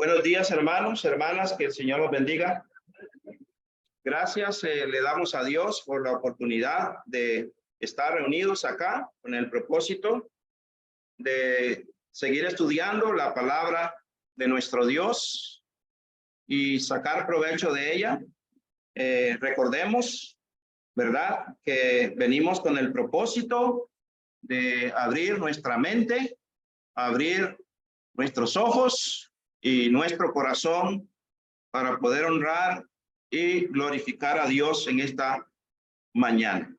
Buenos días, hermanos, hermanas, que el Señor los bendiga. Gracias le damos a Dios por la oportunidad de estar reunidos acá con el propósito de seguir estudiando la palabra de nuestro Dios y sacar provecho de ella. Recordemos, ¿verdad?, que venimos con el propósito de abrir nuestra mente, abrir nuestros ojos y nuestro corazón para poder honrar y glorificar a Dios en esta mañana.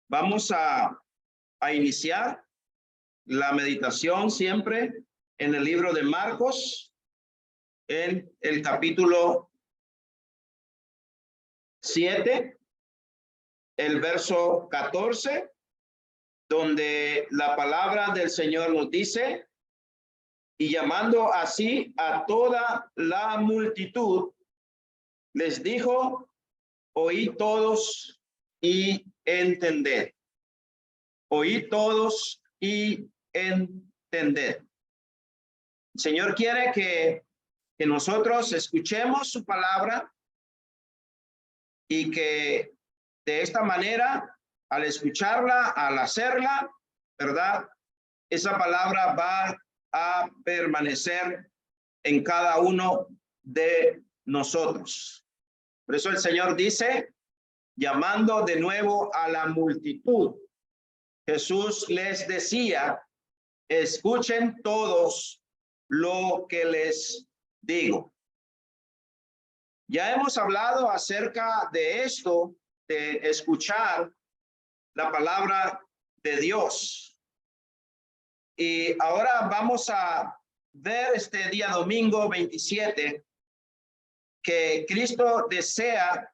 Vamos a iniciar la meditación siempre en el libro de Marcos, en el capítulo 7, el verso 14, donde la palabra del Señor nos dice: y llamando así a toda la multitud, les dijo: oíd todos y entended. Oíd todos y entended. El Señor quiere que nosotros escuchemos su palabra y que de esta manera, al escucharla, al hacerla, ¿verdad?, esa palabra va a permanecer en cada uno de nosotros. Por eso el Señor dice, llamando de nuevo a la multitud, Jesús les decía: escuchen todos lo que les digo. Ya hemos hablado acerca de esto, de escuchar la palabra de Dios. Y ahora vamos a ver este día domingo 27 que Cristo desea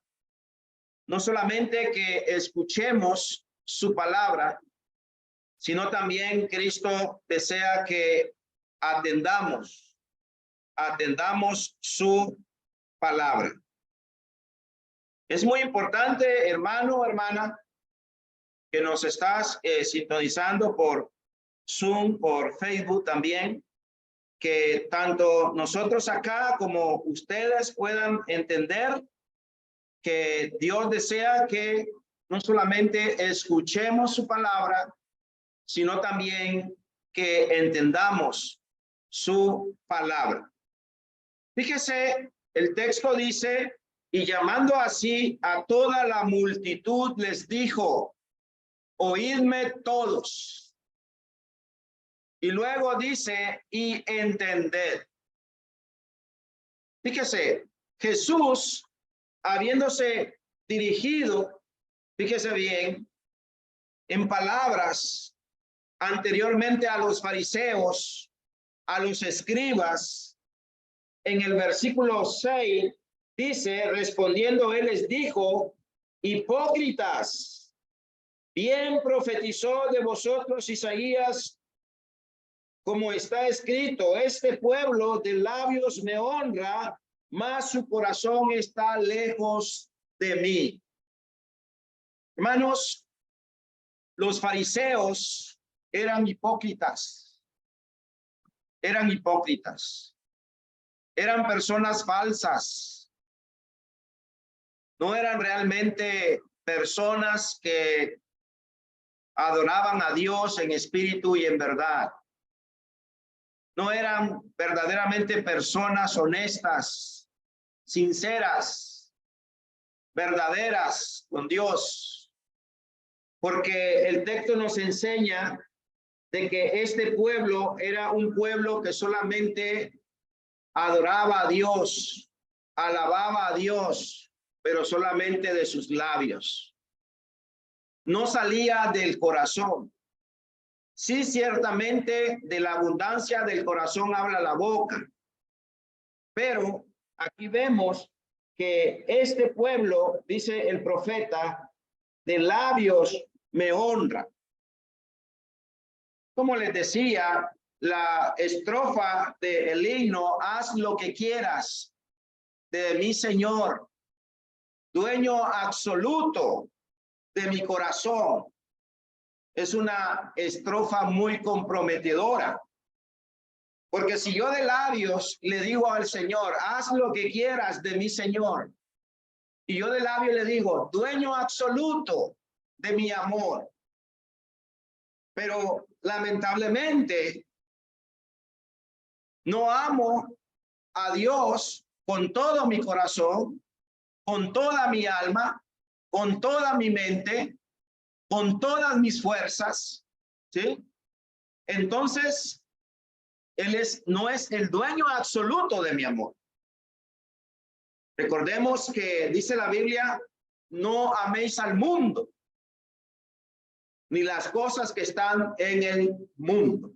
no solamente que escuchemos su palabra, sino también Cristo desea que atendamos su palabra. Es muy importante, hermano, hermana, que nos estás sintonizando por Zoom, por Facebook también, que tanto nosotros acá como ustedes puedan entender que Dios desea que no solamente escuchemos su palabra, sino también que entendamos su palabra. Fíjese, el texto dice: y llamando así a toda la multitud les dijo: oídme todos. Y luego dice: y entended. Fíjese, Jesús, habiéndose dirigido, fíjese bien, en palabras anteriormente a los fariseos, a los escribas, en el versículo 6, dice, respondiendo él les dijo: hipócritas, bien profetizó de vosotros Isaías, como está escrito: este pueblo de labios me honra, mas su corazón está lejos de mí. Hermanos, los fariseos eran hipócritas. Eran hipócritas. Eran personas falsas. No eran realmente personas que adoraban a Dios en espíritu y en verdad. No eran verdaderamente personas honestas, sinceras, verdaderas con Dios. Porque el texto nos enseña de que este pueblo era un pueblo que solamente adoraba a Dios, alababa a Dios, pero solamente de sus labios. No salía del corazón. Sí, ciertamente de la abundancia del corazón habla la boca. Pero aquí vemos que este pueblo, dice el profeta, de labios me honra. Como les decía, la estrofa del himno: haz lo que quieras de mi Señor, dueño absoluto de mi corazón. Es una estrofa muy comprometedora. Porque si yo de labios le digo al Señor, haz lo que quieras de mi Señor, y yo de labios le digo, dueño absoluto de mi amor, pero lamentablemente no amo a Dios con todo mi corazón, con toda mi alma, con toda mi mente, con todas mis fuerzas, ¿sí? Entonces, no es el dueño absoluto de mi amor. Recordemos que dice la Biblia, no améis al mundo, ni las cosas que están en el mundo.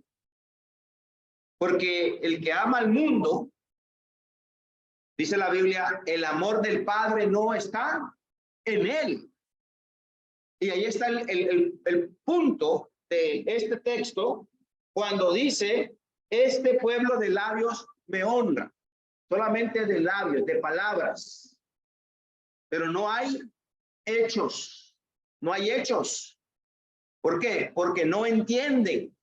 Porque el que ama al mundo, dice la Biblia, el amor del Padre no está en él. Y ahí está el punto de este texto, cuando dice, este pueblo de labios me honra. Solamente de labios, de palabras. Pero no hay hechos. No hay hechos. ¿Por qué? Porque no entienden.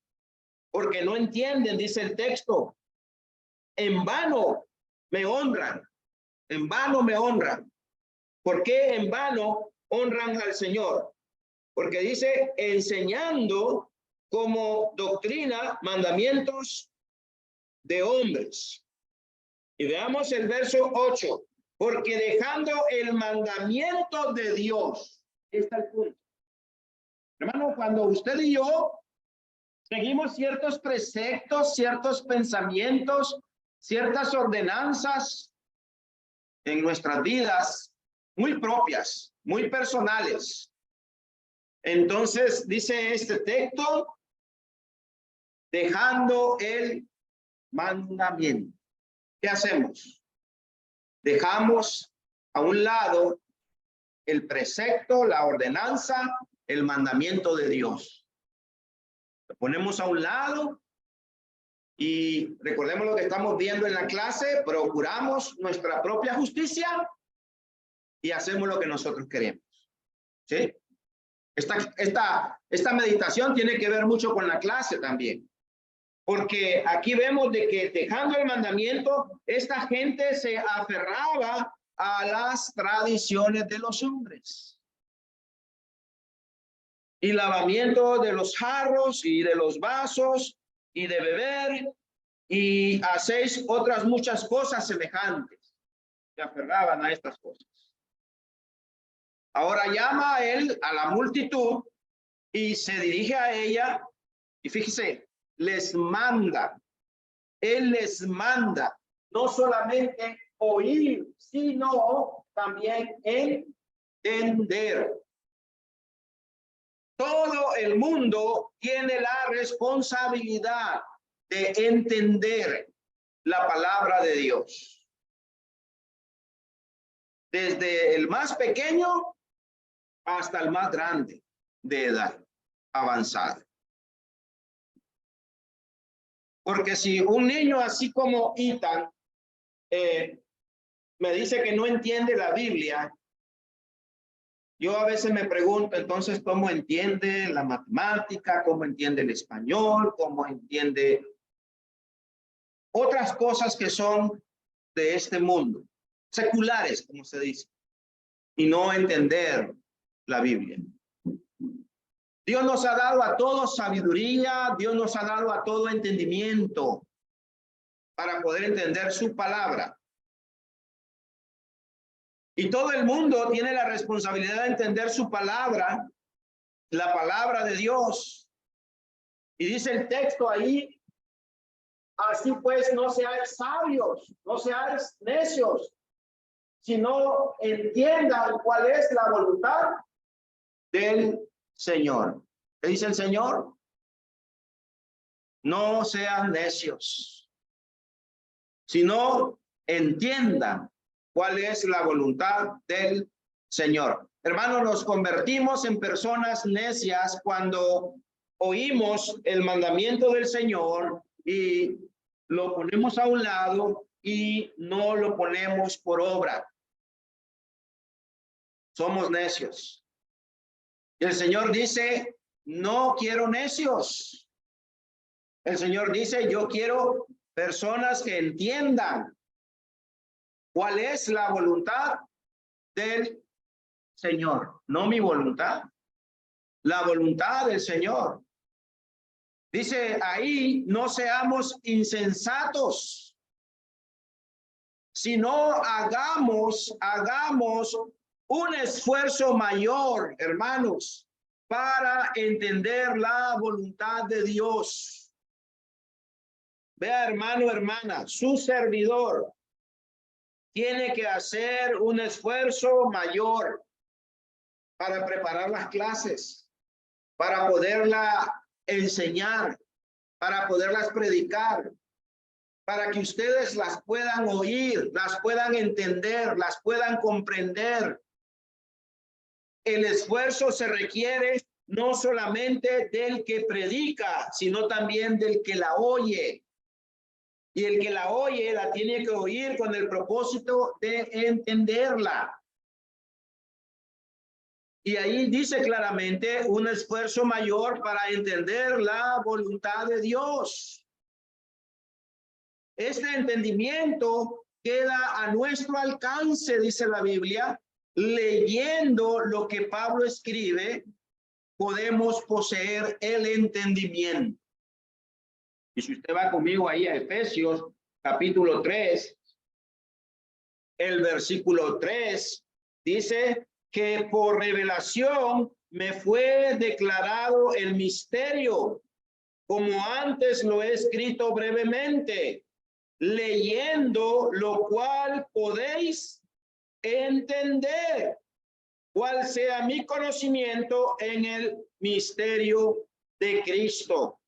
Porque no entienden, dice el texto. En vano me honran. En vano me honran. ¿Por qué en vano honran al Señor? Porque dice, enseñando como doctrina mandamientos de hombres. Y veamos el verso 8. Porque dejando el mandamiento de Dios, está el punto. Hermano, cuando usted y yo seguimos ciertos preceptos, ciertos pensamientos, ciertas ordenanzas en nuestras vidas, muy propias, muy personales. Entonces, dice este texto, dejando el mandamiento. ¿Qué hacemos? Dejamos a un lado el precepto, la ordenanza, el mandamiento de Dios. Lo ponemos a un lado y recordemos lo que estamos viendo en la clase, procuramos nuestra propia justicia y hacemos lo que nosotros queremos. ¿Sí? Esta meditación tiene que ver mucho con la clase también. Porque aquí vemos de que dejando el mandamiento, esta gente se aferraba a las tradiciones de los hombres. Y lavamiento de los jarros y de los vasos y de beber y hacéis otras muchas cosas semejantes. Se aferraban a estas cosas. Ahora llama a él a la multitud y se dirige a ella y fíjese, les manda. Él les manda no solamente oír, sino también entender. Todo el mundo tiene la responsabilidad de entender la palabra de Dios. Desde el más pequeño hasta el más grande de edad avanzada. Porque si un niño así como Ethan me dice que no entiende la Biblia, yo a veces me pregunto, entonces, ¿cómo entiende la matemática? ¿Cómo entiende el español? ¿Cómo entiende otras cosas que son de este mundo? Seculares, como se dice. Y no entender la Biblia. Dios nos ha dado a todos sabiduría, Dios nos ha dado a todo entendimiento para poder entender su palabra. Y todo el mundo tiene la responsabilidad de entender su palabra, la palabra de Dios. Y dice el texto ahí, así pues no seáis sabios, no seáis necios, sino entiendan cuál es la voluntad del Señor. ¿Qué dice el Señor? No sean necios, sino entiendan cuál es la voluntad del Señor. Hermanos, nos convertimos en personas necias cuando oímos el mandamiento del Señor y lo ponemos a un lado y no lo ponemos por obra. Somos necios. Y el Señor dice, no quiero necios. El Señor dice, yo quiero Personas que entiendan cuál es la voluntad del Señor. No mi voluntad, la voluntad del Señor. Dice ahí, no seamos insensatos, sino hagamos un esfuerzo mayor, hermanos, para entender la voluntad de Dios. Vea, hermano, hermana, su servidor tiene que hacer un esfuerzo mayor para preparar las clases, para poderla enseñar, para poderlas predicar, para que ustedes las puedan oír, las puedan entender, las puedan comprender. El esfuerzo se requiere no solamente del que predica, sino también del que la oye. Y el que la oye, la tiene que oír con el propósito de entenderla. Y ahí dice claramente un esfuerzo mayor para entender la voluntad de Dios. Este entendimiento queda a nuestro alcance, dice la Biblia, leyendo lo que Pablo escribe, podemos poseer el entendimiento. Y si usted va conmigo ahí a Efesios, capítulo 3, el versículo 3, dice que por revelación me fue declarado el misterio, como antes lo he escrito brevemente, leyendo lo cual podéis entender cuál sea mi conocimiento en el misterio de Cristo.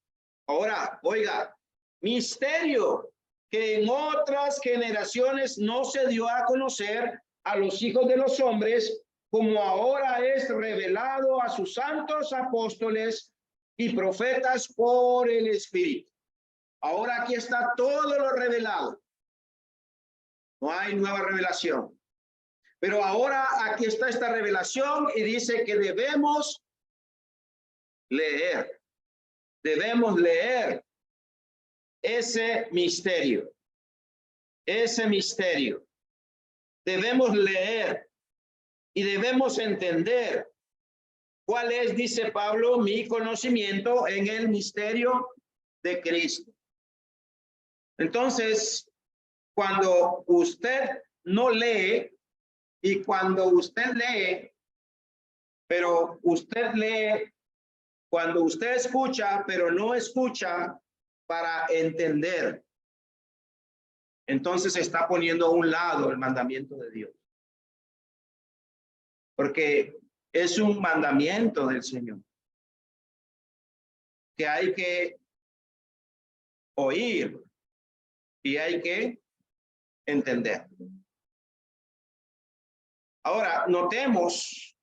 Ahora, oiga, misterio que en otras generaciones no se dio a conocer a los hijos de los hombres, como ahora es revelado a sus santos apóstoles y profetas por el Espíritu. Ahora aquí está todo lo revelado. No hay nueva revelación. Pero ahora aquí está esta revelación y dice que debemos leer. Debemos leer ese misterio. Ese misterio. Debemos leer y debemos entender cuál es, dice Pablo, mi conocimiento en el misterio de Cristo. Entonces, cuando usted no lee y cuando usted lee, pero usted lee, cuando usted escucha, pero no escucha para entender, entonces está poniendo a un lado el mandamiento de Dios. Porque es un mandamiento del Señor que hay que oír y hay que entender. Ahora, notemos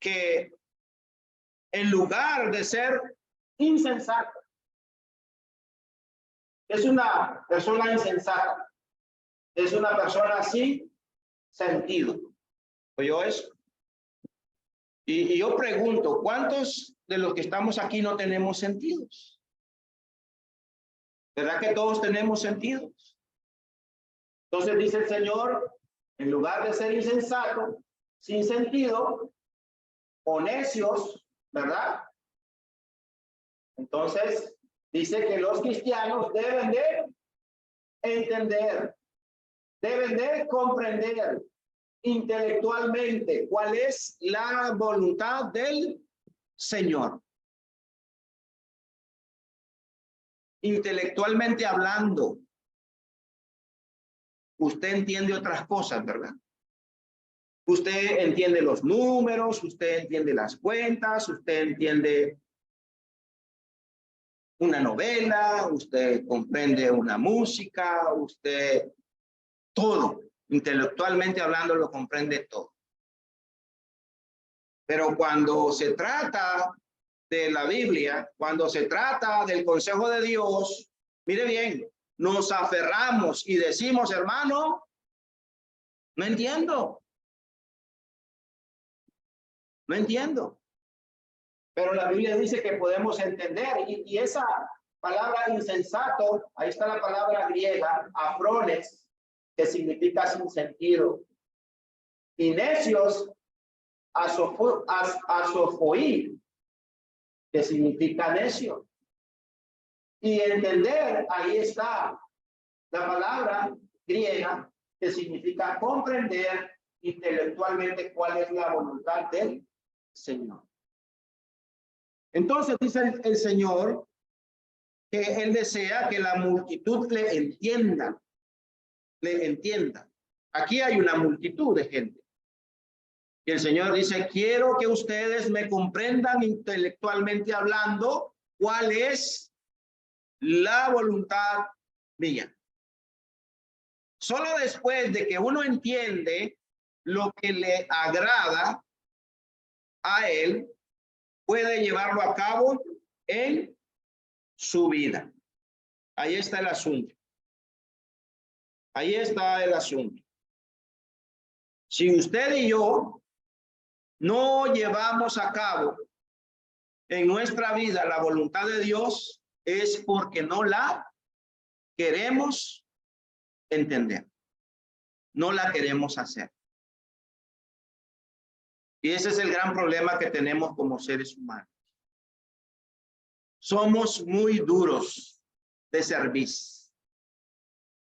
que en lugar de ser insensato, es una persona insensata, es una persona sin sentido. ¿Oyó eso? Y yo pregunto, ¿cuántos de los que estamos aquí no tenemos sentidos? ¿Verdad que todos tenemos sentidos? Entonces dice el Señor, en lugar de ser insensato, sin sentido, o necios, ¿verdad? Entonces dice que los cristianos deben de entender, deben de comprender intelectualmente cuál es la voluntad del Señor. Intelectualmente hablando, usted entiende otras cosas, ¿verdad? Usted entiende los números, usted entiende las cuentas, usted entiende una novela, usted comprende una música, usted todo, intelectualmente hablando, lo comprende todo. Pero cuando se trata de la Biblia, cuando se trata del consejo de Dios, mire bien, nos aferramos y decimos, hermano, no entiendo. No entiendo. Pero la Biblia dice que podemos entender y esa palabra insensato, ahí está la palabra griega, afrones, que significa sin sentido. Y necios, asofoí, que significa necio. Y entender, ahí está la palabra griega, que significa comprender intelectualmente cuál es la voluntad del Señor. Entonces dice el Señor que Él desea que la multitud le entienda. Aquí hay una multitud de gente. Y el Señor dice, quiero que ustedes me comprendan intelectualmente hablando cuál es la voluntad mía. Solo después de que uno entiende lo que le agrada a Él, puede llevarlo a cabo en su vida. Ahí está el asunto. Ahí está el asunto. Si usted y yo no llevamos a cabo en nuestra vida la voluntad de Dios, es porque no la queremos entender. No la queremos hacer. Y ese es el gran problema que tenemos como seres humanos. Somos muy duros de servicio.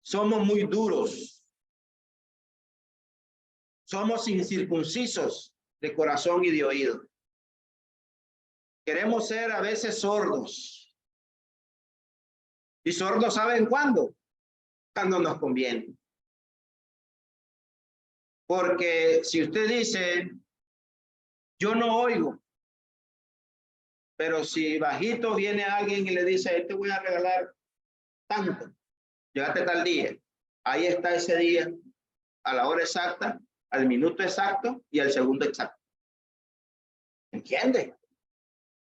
Somos muy duros. Somos incircuncisos de corazón y de oído. Queremos ser a veces sordos. ¿Y sordos saben cuándo? Cuando nos conviene. Porque si usted dice, yo no oigo, pero si bajito viene alguien y le dice, te voy a regalar tanto, llegaste tal día, ahí está ese día, a la hora exacta, al minuto exacto y al segundo exacto. ¿Entiende?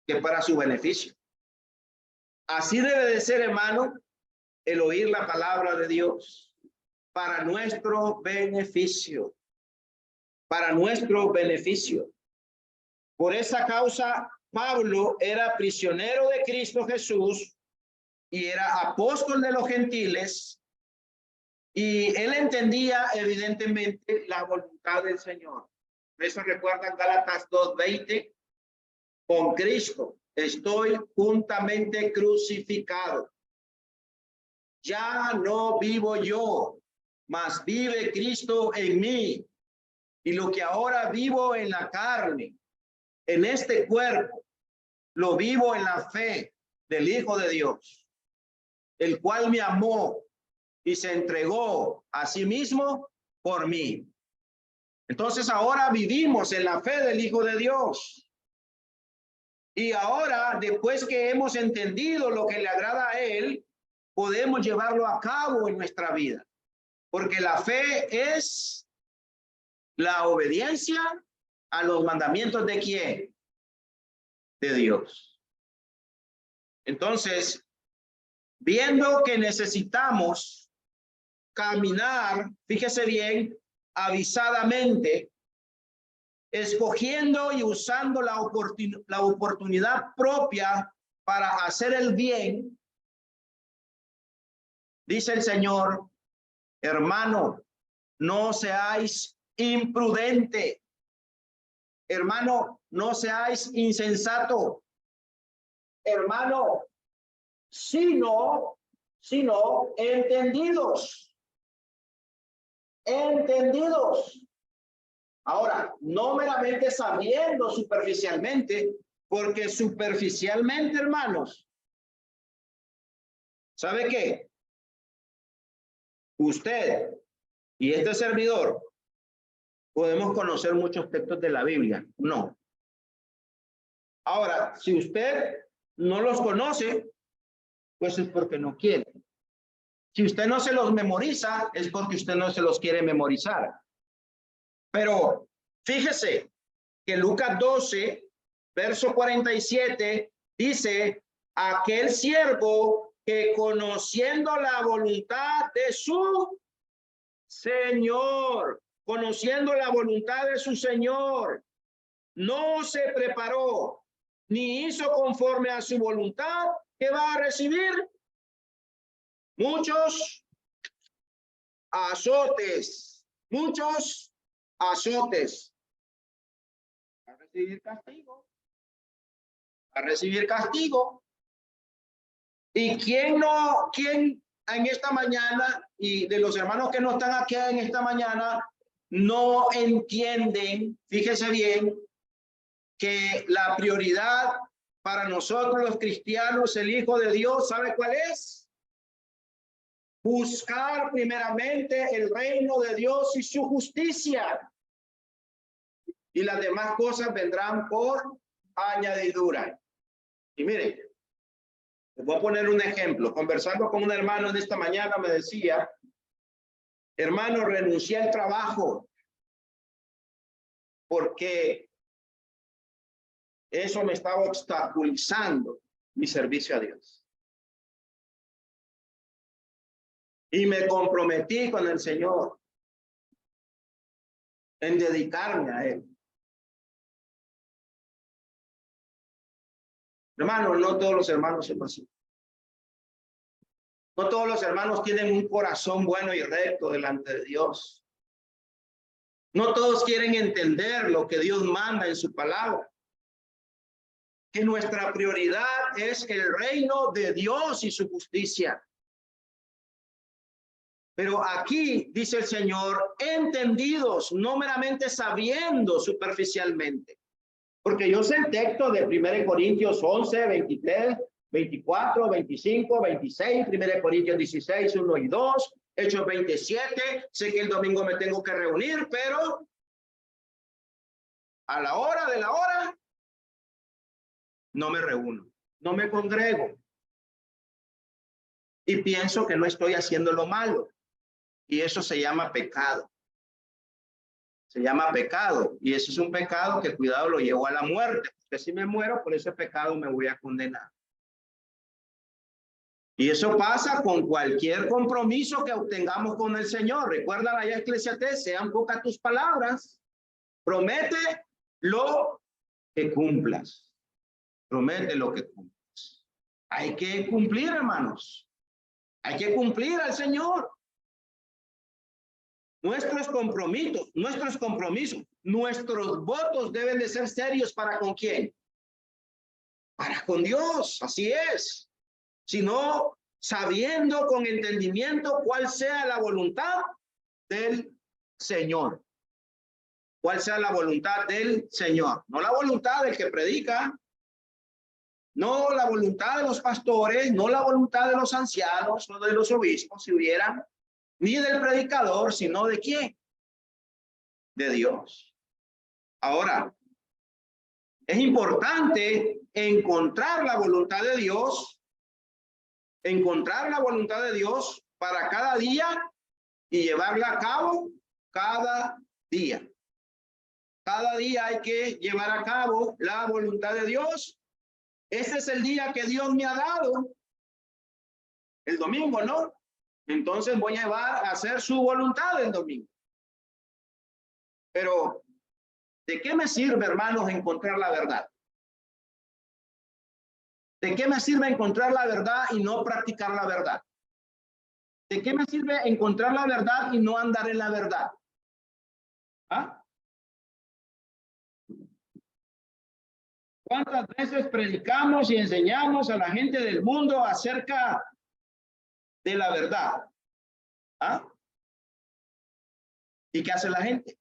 Que para su beneficio. Así debe de ser, hermano, el oír la palabra de Dios para nuestro beneficio. Para nuestro beneficio. Por esa causa, Pablo era prisionero de Cristo Jesús y era apóstol de los gentiles, y él entendía evidentemente la voluntad del Señor. Eso recuerdan Gálatas 2:20, con Cristo estoy juntamente crucificado. Ya no vivo yo, mas vive Cristo en mí. Y lo que ahora vivo en la carne, en este cuerpo, lo vivo en la fe del Hijo de Dios, el cual me amó y se entregó a sí mismo por mí. Entonces ahora vivimos en la fe del Hijo de Dios. Y ahora, después que hemos entendido lo que le agrada a Él, podemos llevarlo a cabo en nuestra vida. Porque la fe es la obediencia a los mandamientos ¿de quién? De Dios. Entonces, viendo que necesitamos caminar, fíjese bien, avisadamente, escogiendo y usando la oportunidad propia para hacer el bien, dice el Señor, hermano, no seáis imprudente, hermano, no seáis insensato, hermano, sino entendidos. Ahora, no meramente sabiendo superficialmente, porque superficialmente, hermanos, ¿sabe qué? Usted y este servidor podemos conocer muchos textos de la Biblia, no. Ahora, si usted no los conoce, pues es porque no quiere. Si usted no se los memoriza, es porque usted no se los quiere memorizar. Pero fíjese que Lucas 12, verso 47, dice, aquel siervo que conociendo la voluntad de su Señor, conociendo la voluntad de su Señor, no se preparó, ni hizo conforme a su voluntad, ¿qué va a recibir? Muchos azotes, muchos azotes. Va a recibir castigo. Va a recibir castigo. ¿Y quién en esta mañana, y de los hermanos que no están aquí en esta mañana, no entienden, fíjese bien, que la prioridad para nosotros los cristianos, el Hijo de Dios, ¿sabe cuál es? Buscar primeramente el reino de Dios y su justicia. Y las demás cosas vendrán por añadidura. Y miren, les voy a poner un ejemplo. Conversando con un hermano de esta mañana me decía, hermano, renuncié al trabajo porque eso me estaba obstaculizando mi servicio a Dios. Y me comprometí con el Señor en dedicarme a Él. Hermano, no todos los hermanos son así. No todos los hermanos tienen un corazón bueno y recto delante de Dios. No todos quieren entender lo que Dios manda en su palabra. Que nuestra prioridad es el reino de Dios y su justicia. Pero aquí dice el Señor, entendidos, no meramente sabiendo superficialmente. Porque yo sé el texto de 1 Corintios 11, 23, 24, 25, 26, 1 Corintios 16, 1 y 2, Hechos 27. Sé que el domingo me tengo que reunir, pero a la hora de la hora no me reúno, no me congrego. Y pienso que no estoy haciendo lo malo. Y eso se llama pecado. Se llama pecado. Y eso es un pecado que, cuidado, lo llevo a la muerte. Porque si me muero, por ese pecado me voy a condenar. Y eso pasa con cualquier compromiso que obtengamos con el Señor. Recuerda allá Eclesiastés, sean pocas tus palabras. Promete lo que cumplas. Promete lo que cumplas. Hay que cumplir, hermanos. Hay que cumplir al Señor. Nuestros compromisos, nuestros votos deben de ser serios. ¿Para con quién? Para con Dios, así es. Sino sabiendo con entendimiento cuál sea la voluntad del Señor. Cuál sea la voluntad del Señor. No la voluntad del que predica, no la voluntad de los pastores, no la voluntad de los ancianos, no de los obispos, si hubieran, ni del predicador, sino de quién, de Dios. Ahora, es importante encontrar la voluntad de Dios, para cada día y llevarla a cabo cada día. Cada día hay que llevar a cabo la voluntad de Dios. Ese es el día que Dios me ha dado, el domingo, ¿no? Entonces voy a llevar a hacer su voluntad el domingo. Pero, ¿de qué me sirve, hermanos, encontrar la verdad? ¿De qué me sirve encontrar la verdad y no practicar la verdad? ¿De qué me sirve encontrar la verdad y no andar en la verdad? ¿Ah? ¿Cuántas veces predicamos y enseñamos a la gente del mundo acerca de la verdad? ¿Ah? ¿Y qué hace la gente?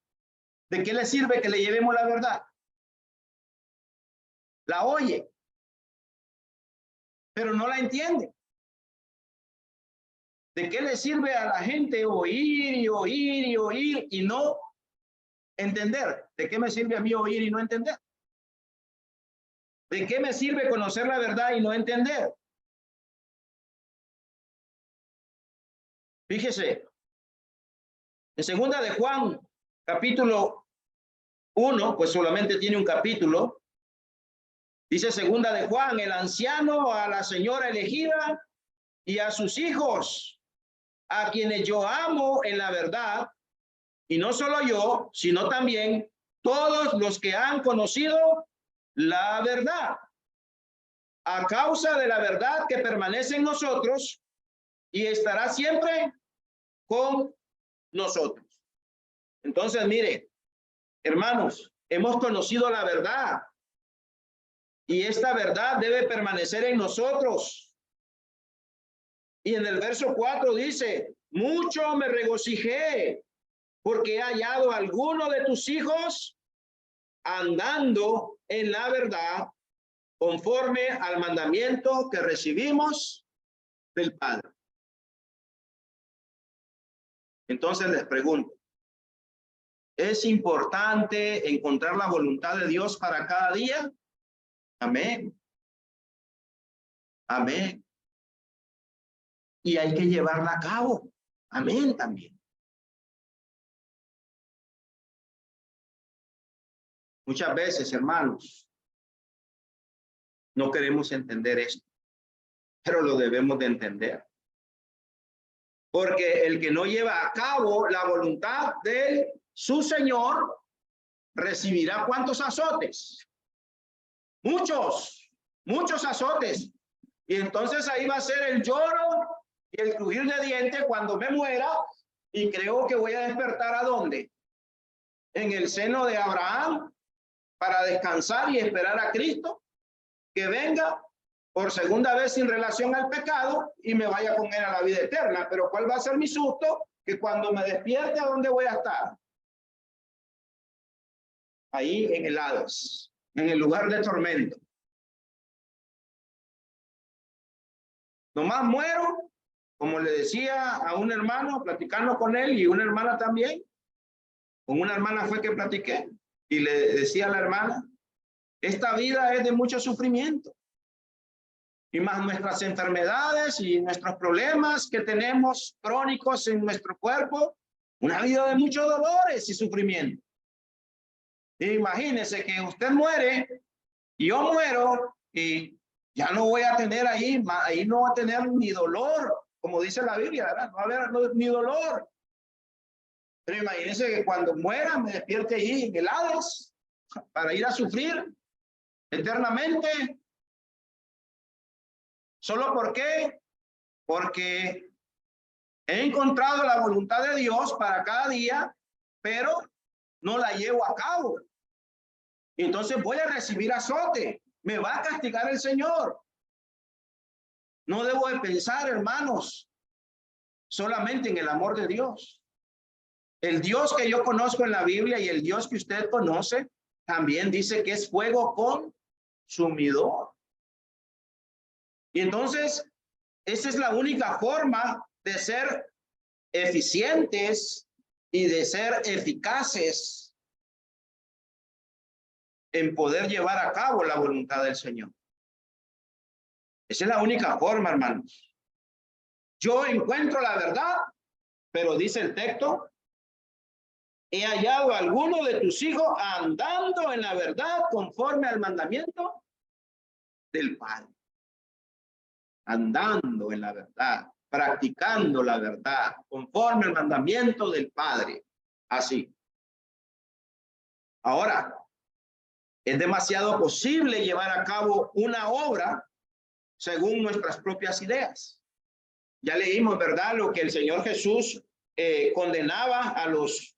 ¿De qué le sirve que le llevemos la verdad? La oye, pero no la entiende. ¿De qué le sirve a la gente oír y oír y oír y no entender? ¿De qué me sirve a mí oír y no entender? ¿De qué me sirve conocer la verdad y no entender? Fíjese, en segunda de Juan, capítulo 1, pues solamente tiene un capítulo. Dice segunda de Juan, el anciano a la señora elegida y a sus hijos, a quienes yo amo en la verdad, y no solo yo, sino también todos los que han conocido la verdad. a causa de la verdad que permanece en nosotros y estará siempre con nosotros. Entonces, mire, hermanos, hemos conocido la verdad y esta verdad debe permanecer en nosotros. Y en el verso 4 dice, mucho me regocijé porque he hallado a alguno de tus hijos andando en la verdad conforme al mandamiento que recibimos del Padre. Entonces les pregunto, ¿es importante encontrar la voluntad de Dios para cada día? Amén. Amén. Y hay que llevarla a cabo. Amén también. Muchas veces, hermanos, no queremos entender esto, pero lo debemos de entender. Porque el que no lleva a cabo la voluntad de su Señor recibirá ¿cuántos azotes? Muchos, muchos azotes. Y entonces ahí va a ser el lloro y el crujir de dientes cuando me muera, y creo que voy a despertar ¿a dónde? En el seno de Abraham, para descansar y esperar a Cristo que venga por segunda vez sin relación al pecado y me vaya con él a la vida eterna. Pero ¿cuál va a ser mi susto? Que cuando me despierte, ¿a dónde voy a estar? Ahí en el Hades, en el lugar de tormento. Nomás muero, como le decía a un hermano, platicando con él, y una hermana también. Con una hermana fue que platiqué y le decía a la hermana, esta vida es de mucho sufrimiento. Y más nuestras enfermedades y nuestros problemas que tenemos crónicos en nuestro cuerpo, una vida de muchos dolores y sufrimiento. Imagínese que usted muere y yo muero y ya no voy a tener ahí no va a tener ni dolor, como dice la Biblia, ¿verdad? No va a haber ni dolor. Pero imagínese que cuando muera me despierte ahí en el Hades para ir a sufrir eternamente. ¿Solo por qué? Porque he encontrado la voluntad de Dios para cada día, pero no la llevo a cabo. Entonces voy a recibir azote. Me va a castigar el Señor. No debo de pensar, hermanos, solamente en el amor de Dios. El Dios que yo conozco en la Biblia y el Dios que usted conoce, también dice que es fuego consumidor. Y entonces, esa es la única forma de ser eficientes y de ser eficaces en poder llevar a cabo la voluntad del Señor. Esa es la única forma, hermanos. Yo encuentro la verdad, pero dice el texto, he hallado a alguno de tus hijos andando en la verdad conforme al mandamiento del Padre. Andando en la verdad, practicando la verdad, conforme al mandamiento del Padre. Así. Ahora, es demasiado posible llevar a cabo una obra según nuestras propias ideas. Ya leímos, ¿verdad?, lo que el Señor Jesús condenaba a los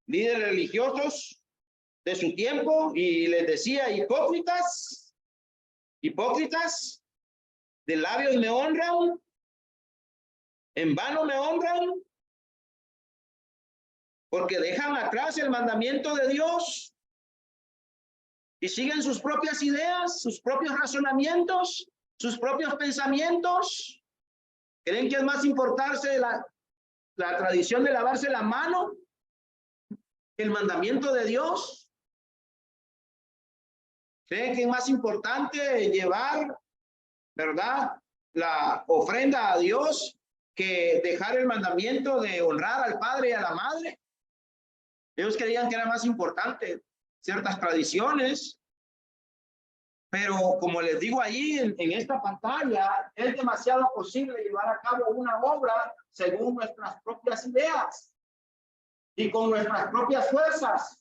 líderes religiosos de su tiempo y les decía, hipócritas, de labios me honran, en vano me honran, porque dejan atrás el mandamiento de Dios y siguen sus propias ideas, sus propios razonamientos, sus propios pensamientos. ¿Creen que es más importante la tradición de lavarse la mano que el mandamiento de Dios? ¿Creen que es más importante llevar, verdad, la ofrenda a Dios que dejar el mandamiento de honrar al padre y a la madre? Ellos creían que era más importante ciertas tradiciones, pero como les digo ahí en esta pantalla, es demasiado posible llevar a cabo una obra según nuestras propias ideas y con nuestras propias fuerzas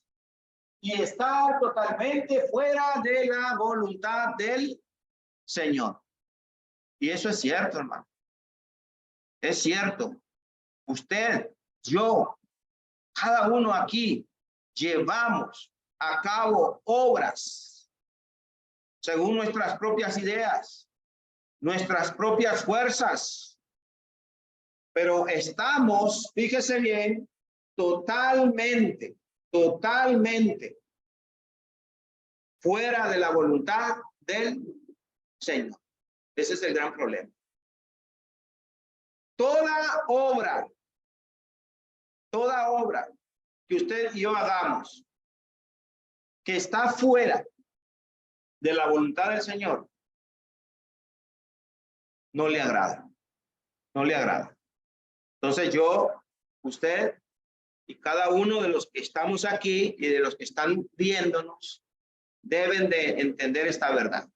y estar totalmente fuera de la voluntad del Señor. Y eso es cierto, hermano. Es cierto. Usted, yo, cada uno aquí llevamos a cabo obras según nuestras propias ideas, nuestras propias fuerzas, pero estamos, fíjese bien, totalmente fuera de la voluntad del Señor. Ese es el gran problema. Toda obra que usted y yo hagamos que está fuera de la voluntad del Señor, no le agrada. No le agrada. Entonces yo, usted y cada uno de los que estamos aquí y de los que están viéndonos deben de entender esta verdad.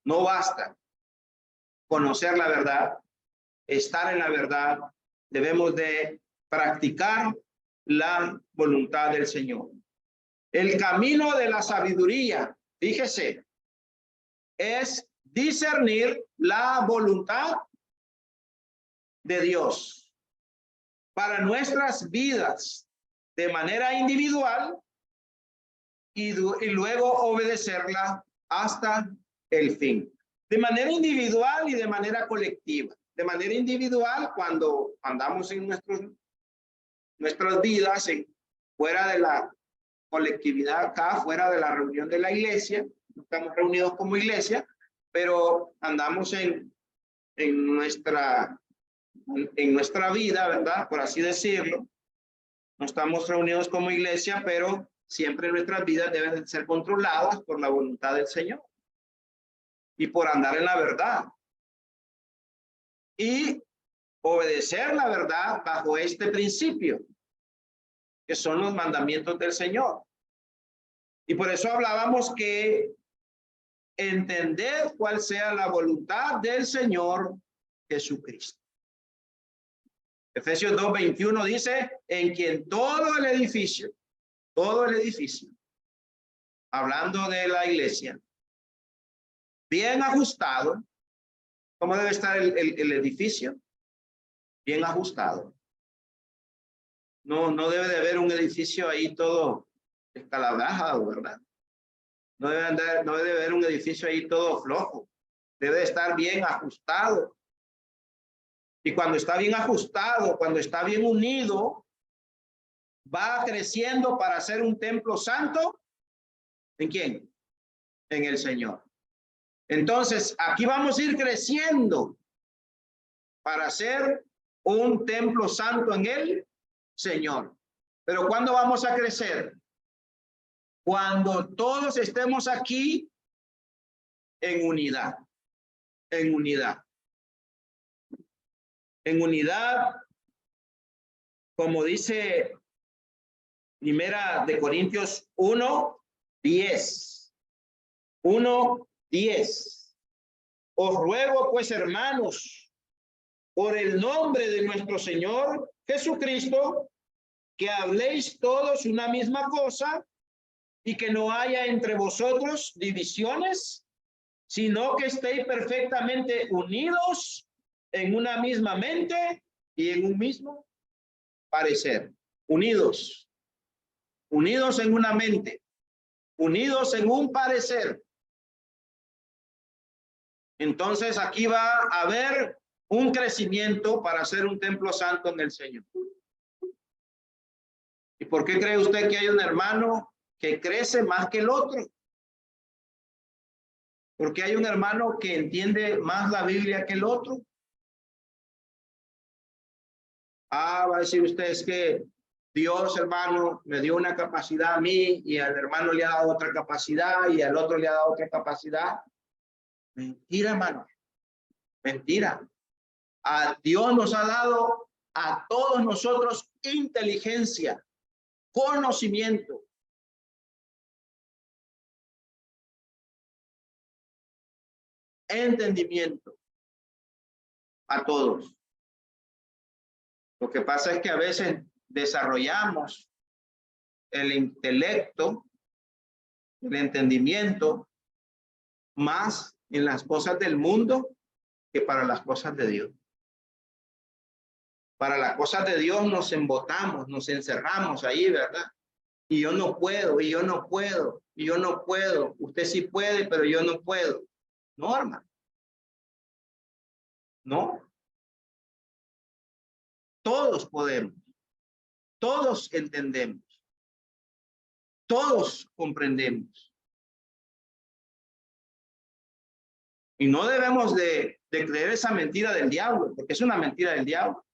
No basta conocer la verdad, estar en la verdad, debemos de practicar la voluntad del Señor. El camino de la sabiduría, fíjese, es discernir la voluntad de Dios para nuestras vidas de manera individual y luego obedecerla hasta el fin. De manera individual y de manera colectiva. De manera individual, cuando andamos en nuestras vidas, fuera de la colectividad acá, fuera de la reunión de la iglesia, no estamos reunidos como iglesia, pero andamos en nuestra vida, ¿verdad? Por así decirlo. No estamos reunidos como iglesia, pero siempre nuestras vidas deben ser controladas por la voluntad del Señor y por andar en la verdad y obedecer la verdad bajo este principio, que son los mandamientos del Señor. Y por eso hablábamos que entender cuál sea la voluntad del Señor Jesucristo. Efesios 2:21 dice, en quien todo el edificio, hablando de la iglesia, bien ajustado. ¿Cómo debe estar el edificio? Bien ajustado. No debe de haber un edificio ahí todo escalabrazado, ¿verdad? No debe haber un edificio ahí todo flojo. Debe de estar bien ajustado. Y cuando está bien ajustado, cuando está bien unido, va creciendo para ser un templo santo. ¿En quién? En el Señor. Entonces, aquí vamos a ir creciendo para ser un templo santo en el Señor. Pero ¿cuándo vamos a crecer? Cuando todos estemos aquí en unidad, en unidad. En unidad, como dice Primera de Corintios 1:10. 1:10. Os ruego pues, hermanos, por el nombre de nuestro Señor Jesucristo, que habléis todos una misma cosa y que no haya entre vosotros divisiones, sino que estéis perfectamente unidos en una misma mente y en un mismo parecer. Unidos en una mente, unidos en un parecer. Entonces aquí va a haber un crecimiento para ser un templo santo en el Señor. ¿Y por qué cree usted que hay un hermano que crece más que el otro? Porque hay un hermano que entiende más la Biblia que el otro. Va a decir usted, es que Dios, hermano, me dio una capacidad a mí y al hermano le ha dado otra capacidad y al otro le ha dado otra capacidad. Mentira, hermano. Mentira. A Dios nos ha dado a todos nosotros inteligencia, conocimiento. Entendimiento. A todos. Lo que pasa es que a veces desarrollamos el intelecto, el entendimiento, más en las cosas del mundo que para las cosas de Dios. Para las cosas de Dios nos embotamos, nos encerramos ahí, ¿verdad? Y yo no puedo, y yo no puedo, y yo no puedo. Usted sí puede, pero yo no puedo. No, hermano. No. Todos podemos. Todos entendemos. Todos comprendemos. Y no debemos de creer esa mentira del diablo, porque es una mentira del diablo.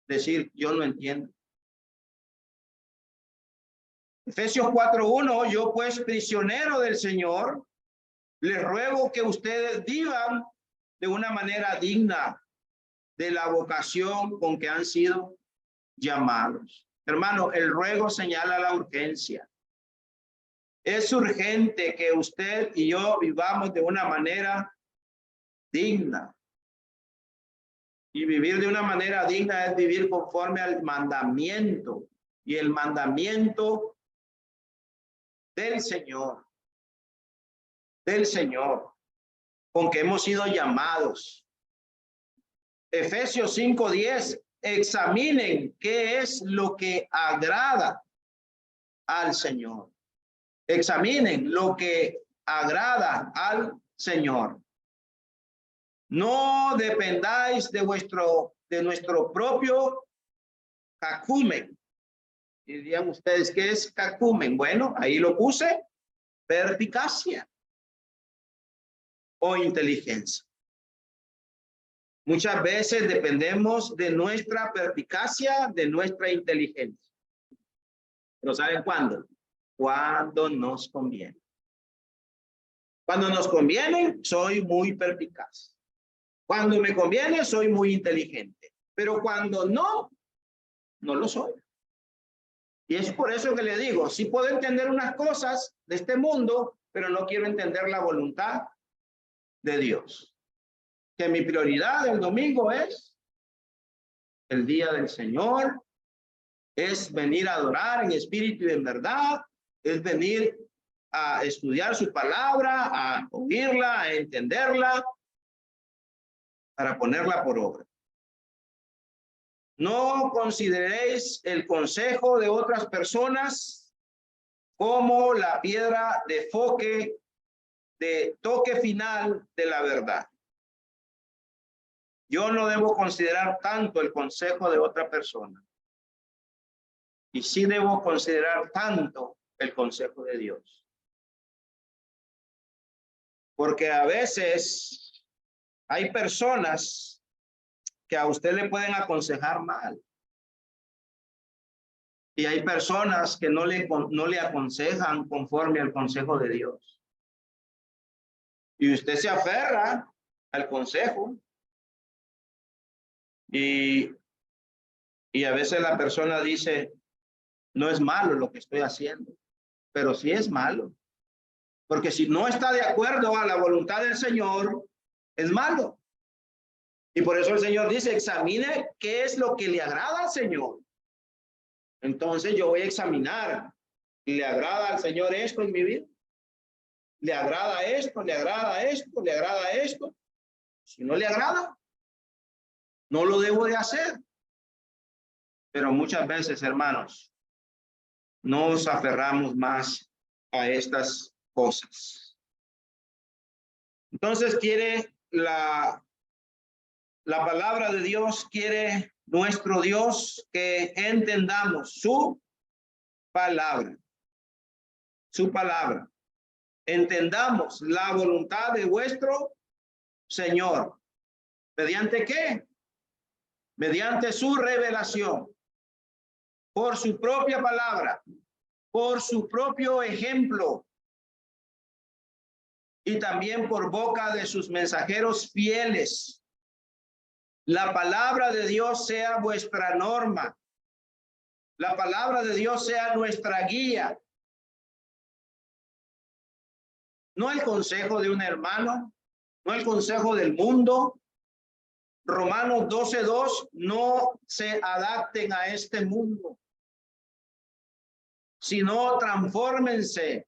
Decir, yo no entiendo. Efesios 4:1, yo pues prisionero del Señor, les ruego que ustedes vivan de una manera digna de la vocación con que han sido llamados. Hermano, el ruego señala la urgencia. Es urgente que usted y yo vivamos de una manera digna. Y vivir de una manera digna es vivir conforme al mandamiento. Y el mandamiento del Señor, con que hemos sido llamados. Efesios 5:10, examinen qué es lo que agrada al Señor. Examinen lo que agrada al Señor. No dependáis de nuestro propio cacumen. Y dirían ustedes, ¿qué es cacumen? Bueno, ahí lo puse, perspicacia o inteligencia. Muchas veces dependemos de nuestra perspicacia, de nuestra inteligencia. ¿Pero saben cuándo? Cuando nos conviene. Cuando nos conviene, soy muy perspicaz. Cuando me conviene, soy muy inteligente. Pero cuando no, no lo soy. Y es por eso que le digo, sí puedo entender unas cosas de este mundo, pero no quiero entender la voluntad de Dios. Que mi prioridad el domingo es el día del Señor, es venir a adorar en espíritu y en verdad, es venir a estudiar su palabra, a oírla, a entenderla, para ponerla por obra. No consideréis el consejo de otras personas como la piedra de toque final de la verdad. Yo no debo considerar tanto el consejo de otra persona. Y sí debo considerar tanto el consejo de Dios. Porque a veces hay personas que a usted le pueden aconsejar mal. Y hay personas que no le aconsejan conforme al consejo de Dios. Y usted se aferra al consejo. Y a veces la persona dice, no es malo lo que estoy haciendo, pero sí es malo. Porque si no está de acuerdo a la voluntad del Señor, es malo. Y por eso el Señor dice, examine qué es lo que le agrada al Señor. Entonces yo voy a examinar, ¿le agrada al Señor esto en mi vida? ¿Le agrada esto? ¿Le agrada esto? ¿Le agrada esto? Si no le agrada, no lo debo de hacer. Pero muchas veces, hermanos, nos aferramos más a estas cosas. Entonces quiere la palabra de Dios, quiere nuestro Dios que entendamos su palabra. Su palabra. Entendamos la voluntad de vuestro Señor. ¿Mediante qué? Mediante su revelación. Por su propia palabra. Por su propio ejemplo. Y también por boca de sus mensajeros fieles. La palabra de Dios sea vuestra norma. La palabra de Dios sea nuestra guía. No el consejo de un hermano, no el consejo del mundo. Romanos 12:2, no se adapten a este mundo. sino transfórmense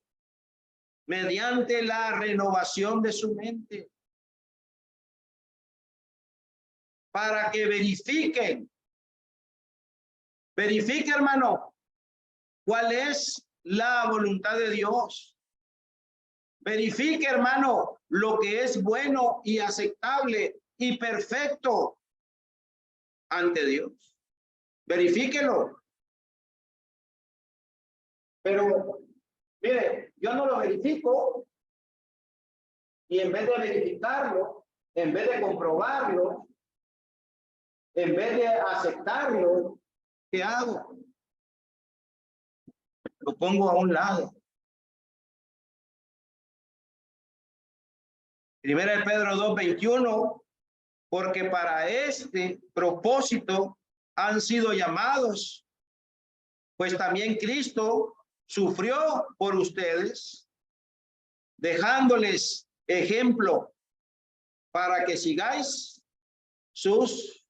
mediante la renovación de su mente, para que verifique, hermano, cuál es la voluntad de Dios. Verifique, hermano, lo que es bueno y aceptable y perfecto ante Dios. Verifíquelo. Pero, mire, yo no lo verifico, y en vez de verificarlo, en vez de comprobarlo, en vez de aceptarlo, ¿qué hago? Lo pongo a un lado. Primera de Pedro 2:21, porque para este propósito han sido llamados, pues también Cristo sufrió por ustedes, dejándoles ejemplo para que sigáis sus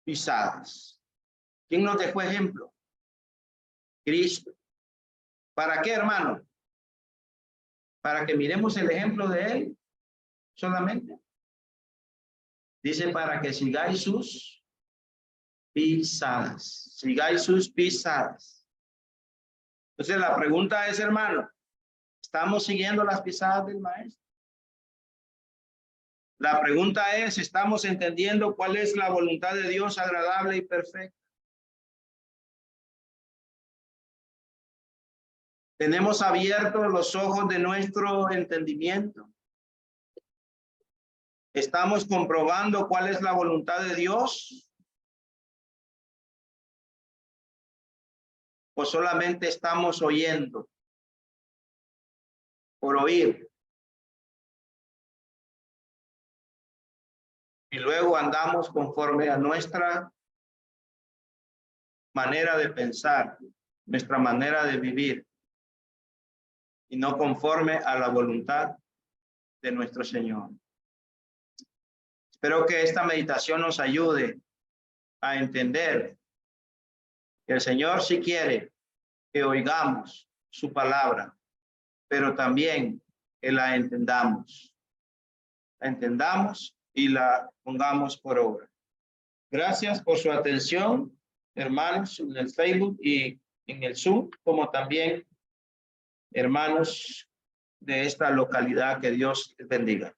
pisadas. ¿Quién nos dejó ejemplo? Cristo. ¿Para qué, hermano? Para que miremos el ejemplo de él solamente. Dice, para que sigáis sus pisadas. Sigáis sus pisadas. Entonces la pregunta es, hermano, ¿estamos siguiendo las pisadas del maestro? La pregunta es, ¿estamos entendiendo cuál es la voluntad de Dios agradable y perfecta? ¿Tenemos abiertos los ojos de nuestro entendimiento? ¿Estamos comprobando cuál es la voluntad de Dios? ¿O solamente estamos oyendo por oír? Y luego andamos conforme a nuestra manera de pensar, nuestra manera de vivir, y no conforme a la voluntad de nuestro Señor. Espero que esta meditación nos ayude a entender que el Señor sí quiere que oigamos su palabra, pero también que la entendamos y la pongamos por obra. Gracias por su atención, hermanos, en el Facebook y en el Zoom, como también hermanos de esta localidad. Que Dios les bendiga.